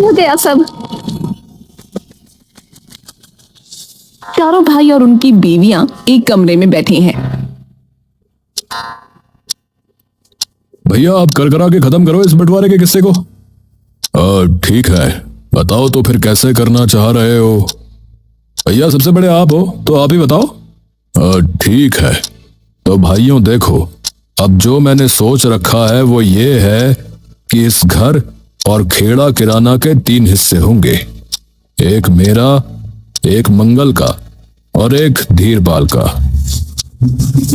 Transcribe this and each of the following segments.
मिल गया सब। चारों भाई और उनकी बीवियां एक कमरे में बैठे हैं। भैया आप कर करा के खत्म करो इस बंटवारे के किस्से को। ठीक है, बताओ तो फिर कैसे करना चाह रहे हो। भैया सबसे बड़े आप हो तो आप ही बताओ। ठीक है, तो भाइयों देखो, अब जो मैंने सोच रखा है वो ये है कि इस घर और खेड़ा किराना के 3 हिस्से होंगे। एक मेरा, एक मंगल का और एक धीरपाल का।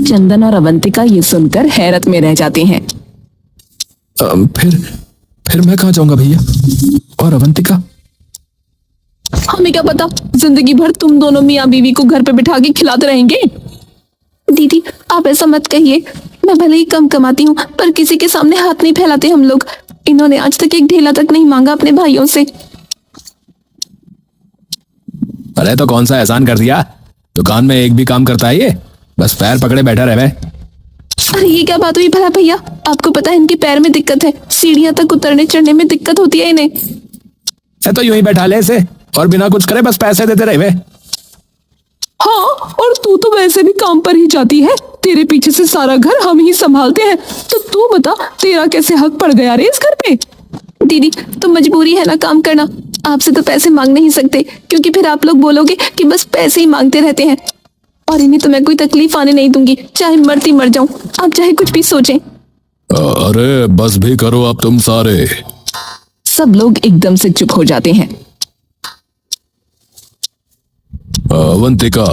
चंदन और अवंतिका ये सुनकर हैरत में रह जाते हैं। फिर मैं कहाँ जाऊंगा भैया, और अवंतिका? हमें क्या पता, जिंदगी भर तुम दोनों मियाँ बीवी को घर पे बिठा के खिलाते रहेंगे। दीदी आप ऐसा मत कहिए, मैं भले ही कम कमाती हूँ पर किसी के सामने हाथ नहीं फैलाते हम लोग। इन्होंने आज तक एक ढेला तक नहीं मांगा अपने भाइयों से। अरे तो कौन सा एहसान कर दिया, दुकान में एक भी काम करता है ये, बस पैर पकड़े बैठा रहे। अरे ये क्या बात हुई भला भैया, आपको पता है इनके पैर में दिक्कत है, सीढ़ियां तक उतरने चढ़ने में दिक्कत होती है इन्हें। तो यूं ही बैठा ले इसे और बिना कुछ करे बस पैसे देते रहे। हाँ, और तू तो वैसे भी काम पर ही जाती है, तेरे पीछे से सारा घर हम ही संभालते हैं, तो तू बता तेरा कैसे हक पड़ गया रे इस घर पे। दीदी तो मजबूरी है ना काम करना, आपसे तो पैसे मांग नहीं सकते क्योंकि फिर आप लोग बोलोगे कि बस पैसे ही मांगते रहते हैं। और इन्हें तो मैं कोई तकलीफ आने नहीं दूंगी, चाहे मरती मर जाऊं, आप चाहे कुछ भी सोचें। अरे बस भी करो अब तुम सारे। सब लोग एकदम से चुप हो जाते हैं। अवंतिका,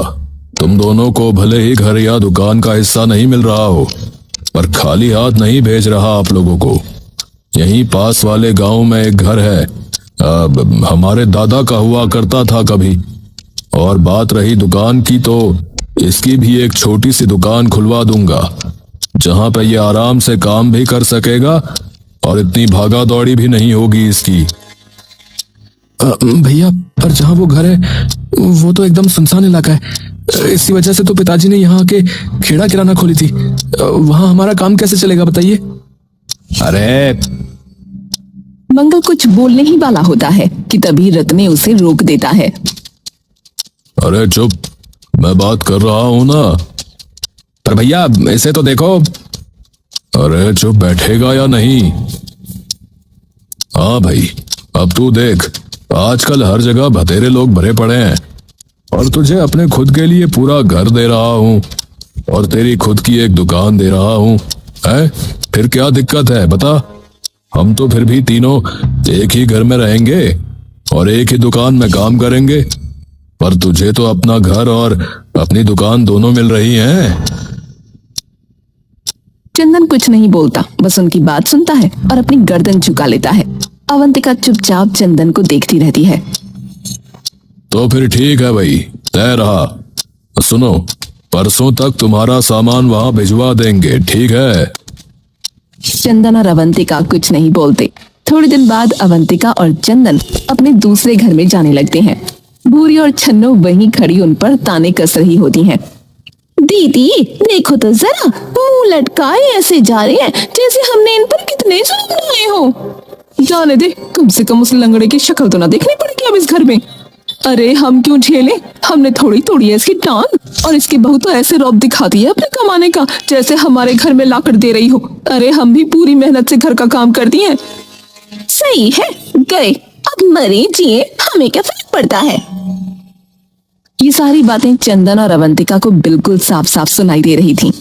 तुम दोनों को भले ही घर या दुकान का हिस्सा नहीं मिल रहा हो, पर खाली हाथ नहीं भेज रहा आप लोगों को। यहीं पास वाले गांव में एक घर है, हमारे दादा का हुआ करता था कभी। और बात रही दुकान की, तो इसकी भी एक छोटी सी दुकान खुलवा दूंगा, जहां पे ये आराम से काम भी कर सकेगा और इतनी भागा दौड़ी भी नहीं होगी इसकी। भैया पर जहां वो घर है वो तो एकदम सुनसान इलाका है, इसी वजह से तो पिताजी ने यहाँ के खेड़ा किराना खोली थी। वहां हमारा काम कैसे चलेगा बताइए। अरे मंगल कुछ बोलने ही वाला होता है कि तभी रत्ने उसे रोक देता है। अरे चुप, मैं बात कर रहा हूं ना। पर भैया इसे तो देखो। अरे चुप बैठेगा या नहीं। हाँ भाई, अब तू देख, आजकल हर जगह बतेरे लोग भरे पड़े हैं और तुझे अपने खुद के लिए पूरा घर दे रहा हूँ और तेरी खुद की एक दुकान दे रहा हूँ। है फिर क्या दिक्कत है बता। हम तो फिर भी तीनों एक ही घर में रहेंगे और एक ही दुकान में काम करेंगे, पर तुझे तो अपना घर और अपनी दुकान दोनों मिल रही हैं। चंदन कुछ नहीं बोलता, बस उनकी बात सुनता है और अपनी गर्दन झुका लेता है। अवंतिका चुपचाप चंदन को देखती रहती है। तो फिर ठीक है भाई, तय रहा। सुनो, परसों तक तुम्हारा सामान वहां भिजवा देंगे, ठीक है। चंदन और अवंतिका कुछ नहीं बोलते। थोड़े दिन बाद अवंतिका और चंदन अपने दूसरे घर में जाने लगते हैं। भूरी और छन्नो वहीं खड़ी उन पर ताने कस रही होती हैं। दीदी देखो तो जरा, मुंह लटकाए ऐसे जा रहे हैं जैसे हमने इन पर कितने जुल्म ढाए हो। जाने दे, कम से कम उस लंगड़े की शक्ल तो ना देखनी पड़ेगी अब इस घर में। अरे हम क्यों झेलें, हमने थोड़ी तोड़ी है इसकी टांग, और इसकी बहू तो ऐसे रौब दिखाती है अपने कमाने का जैसे हमारे घर में लाकर दे रही हो। अरे हम भी पूरी मेहनत से घर का काम करती हैं। सही है, गए, अब मरे जिए हमें क्या फर्क पड़ता है। ये सारी बातें चंदन और अवंतिका को बिल्कुल साफ साफ सुनाई दे रही थीं।